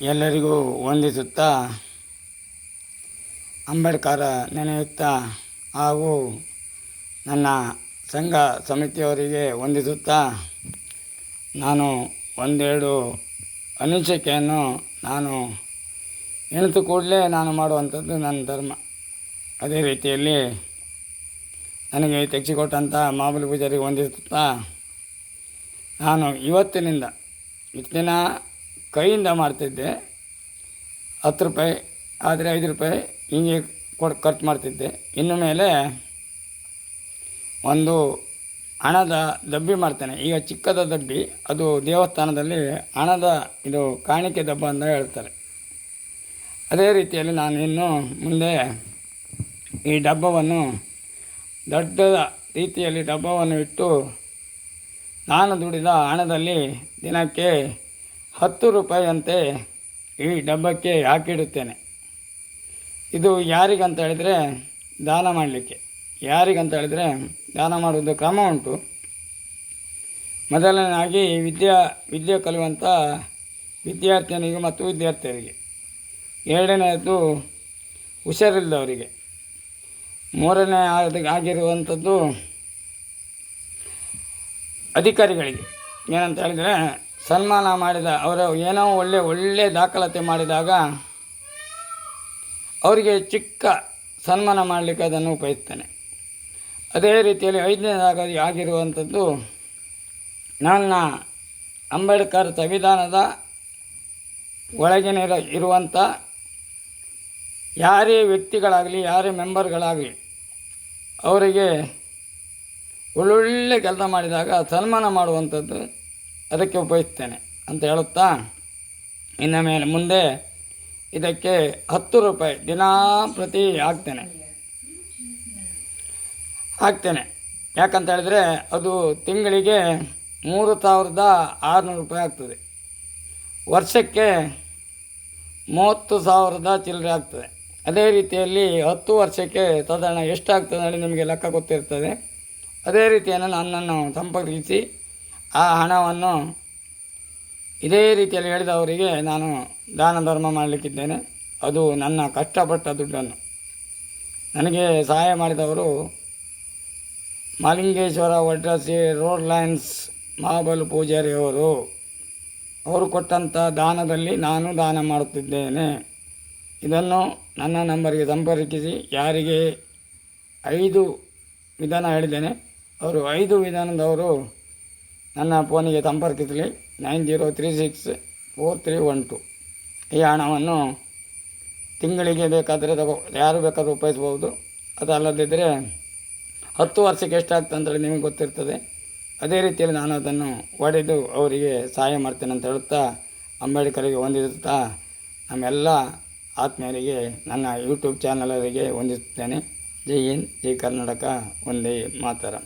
ಎಲ್ಲರಿಗೂ ವಂದಿಸುತ್ತಾ ಅಂಬೇಡ್ಕರ ನೆನೆಯುತ್ತಾ ಹಾಗೂ ನನ್ನ ಸಂಘ ಸಮಿತಿಯವರಿಗೆ ವಂದಿಸುತ್ತಾ ನಾನು ಒಂದೆರಡು ಅನಿಸಿಕೆಯನ್ನು ನಾನು ಎಣಿತು ಕೂಡಲೇ ನಾನು ಮಾಡುವಂಥದ್ದು ನನ್ನ ಧರ್ಮ. ಅದೇ ರೀತಿಯಲ್ಲಿ ನನಗೆ ತೆಗೆಸಿಕೊಟ್ಟಂಥ ಮಾಮೂಲಿ ಪೂಜಾರಿಗೆ ವಂದಿಸುತ್ತಾ ನಾನು ಇವತ್ತಿನಿಂದ ಇಷ್ಟು ದಿನ ಕೈಯಿಂದ ಮಾಡ್ತಿದ್ದೆ 10 ರೂಪಾಯಿ ಆದರೆ 5 ರೂಪಾಯಿ ಹೀಗೆ ಖರ್ಚು ಮಾಡ್ತಿದ್ದೆ. ಇನ್ನು ಮೇಲೆ ಒಂದು ಹಣದ ಡಬ್ಬಿ ಮಾಡ್ತೇನೆ. ಈಗ ಚಿಕ್ಕದ ಡಬ್ಬಿ, ಅದು ದೇವಸ್ಥಾನದಲ್ಲಿ ಹಣದ ಇದು ಕಾಣಿಕೆ ಡಬ್ಬ ಅಂತ ಹೇಳ್ತಾರೆ. ಅದೇ ರೀತಿಯಲ್ಲಿ ನಾನು ಇನ್ನು ಮುಂದೆ ಈ ಡಬ್ಬವನ್ನು ದೊಡ್ಡ ರೀತಿಯಲ್ಲಿ ಡಬ್ಬವನ್ನು ಇಟ್ಟು ನಾನು ದುಡಿದ ಹಣದಲ್ಲಿ ದಿನಕ್ಕೆ 10 ರೂಪಾಯಿಯಂತೆ ಈ ಡಬ್ಬಕ್ಕೆ ಹಾಕಿಡುತ್ತೇನೆ. ಇದು ಯಾರಿಗಂತ ಹೇಳಿದರೆ ದಾನ ಮಾಡಲಿಕ್ಕೆ. ಯಾರಿಗಂತ ಹೇಳಿದರೆ ದಾನ ಮಾಡುವುದು ಕ್ರಮ ಉಂಟು. ಮೊದಲನೇದಾಗಿ ವಿದ್ಯೆ ಕಲಿಯುವಂಥ ವಿದ್ಯಾರ್ಥಿನಿಗೆ ಮತ್ತು ವಿದ್ಯಾರ್ಥಿಯರಿಗೆ, ಎರಡನೆಯದು ಹುಷಾರಿಲ್ಲದವರಿಗೆ, ಮೂರನೇ ಆಗಿರುವಂಥದ್ದು ಅಧಿಕಾರಿಗಳಿಗೆ. ಏನಂತ ಹೇಳಿದರೆ ಸನ್ಮಾನ ಮಾಡಿದ ಅವರು ಏನೋ ಒಳ್ಳೆ ದಾಖಲಾತಿ ಮಾಡಿದಾಗ ಅವರಿಗೆ ಚಿಕ್ಕ ಸನ್ಮಾನ ಮಾಡಲಿಕ್ಕೆ ಅದನ್ನು ಉಪಯೋಗಿಸ್ತೇನೆ. ಅದೇ ರೀತಿಯಲ್ಲಿ 5ನೇದಾಗಿ ಆಗಿರುವಂಥದ್ದು ನನ್ನ ಅಂಬೇಡ್ಕರ್ ಸಂವಿಧಾನದ ಒಳಗಿನ ಇರುವಂಥ ಯಾರೇ ವ್ಯಕ್ತಿಗಳಾಗಲಿ ಯಾರೇ ಮೆಂಬರ್ಗಳಾಗಲಿ ಅವರಿಗೆ ಒಳ್ಳೊಳ್ಳೆ ಕೆಲಸ ಮಾಡಿದಾಗ ಸನ್ಮಾನ ಮಾಡುವಂಥದ್ದು ಅದಕ್ಕೆ ಉಪಯೋಗಿಸ್ತೇನೆ ಅಂತ ಹೇಳುತ್ತಾ ಇನ್ನು ಮೇಲೆ ಮುಂದೆ ಇದಕ್ಕೆ 10 ರೂಪಾಯಿ ದಿನಾ ಪ್ರತಿ ಹಾಕ್ತೇನೆ. ಯಾಕಂತ ಹೇಳಿದರೆ ಅದು ತಿಂಗಳಿಗೆ 3,600 ರೂಪಾಯಿ ಆಗ್ತದೆ. ವರ್ಷಕ್ಕೆ 30,000 ಚಿಲ್ಲರೆ ಆಗ್ತದೆ. ಅದೇ ರೀತಿಯಲ್ಲಿ 10 ವರ್ಷಕ್ಕೆ ಸಾಧಾರಣ ಎಷ್ಟಾಗ್ತದೆ ಹೇಳಿ ನಿಮಗೆ ಲೆಕ್ಕ ಗೊತ್ತಿರ್ತದೆ. ಅದೇ ರೀತಿಯನ್ನು ನನ್ನನ್ನು ಸಂಪರ್ಕಿಸಿ ಆ ಹಣವನ್ನು ಇದೇ ರೀತಿಯಲ್ಲಿ ಹೇಳಿದವರಿಗೆ ನಾನು ದಾನ ಧರ್ಮ ಮಾಡಲಿಕ್ಕಿದ್ದೇನೆ. ಅದು ನನ್ನ ಕಷ್ಟಪಟ್ಟ ದುಡ್ಡನ್ನು ನನಗೆ ಸಹಾಯ ಮಾಡಿದವರು ಮಾಲಿಂಗೇಶ್ವರ ವಡ್ರಾಸಿ ರೋಡ್ ಲೈನ್ಸ್ ಮಹಾಬಲು ಪೂಜಾರಿಯವರು. ಅವರು ಕೊಟ್ಟಂಥ ದಾನದಲ್ಲಿ ನಾನು ದಾನ ಮಾಡುತ್ತಿದ್ದೇನೆ. ಇದನ್ನು ನನ್ನ ನಂಬರಿಗೆ ಸಂಪರ್ಕಿಸಿ ಯಾರಿಗೆ 5 ವಿಧಾನ ಹೇಳಿದ್ದೇನೆ ಅವರು 5 ವಿಧಾನದವರು ನನ್ನ ಫೋನಿಗೆ ಸಂಪರ್ಕಿಸಲಿ. 90364312 ಈ ಹಣವನ್ನು ತಿಂಗಳಿಗೆ ಬೇಕಾದರೆ ಯಾರು ಬೇಕಾದರೂ ಉಪಯೋಗಿಸ್ಬೋದು. ಅದಲ್ಲದಿದ್ದರೆ 10 ವರ್ಷಕ್ಕೆ ಎಷ್ಟಾಗ್ತದೆ ಅಂತೇಳಿ ನಿಮಗೆ ಗೊತ್ತಿರ್ತದೆ. ಅದೇ ರೀತಿಯಲ್ಲಿ ನಾನು ಅದನ್ನು ಒಡೆದು ಅವರಿಗೆ ಸಹಾಯ ಮಾಡ್ತೇನೆ ಅಂತ ಹೇಳುತ್ತಾ ಅಂಬೇಡ್ಕರಿಗೆ ವಂದಿಸುತ್ತಾ ನಮ್ಮೆಲ್ಲ ಆತ್ಮೀಯರಿಗೆ ನನ್ನ ಯೂಟ್ಯೂಬ್ ಚಾನಲರಿಗೆ ವಂದಿಸುತ್ತೇನೆ. ಜೈ ಹಿಂದ್, ಜೈ ಕರ್ನಾಟಕ, ವಂದೇ ಮಾತರಂ.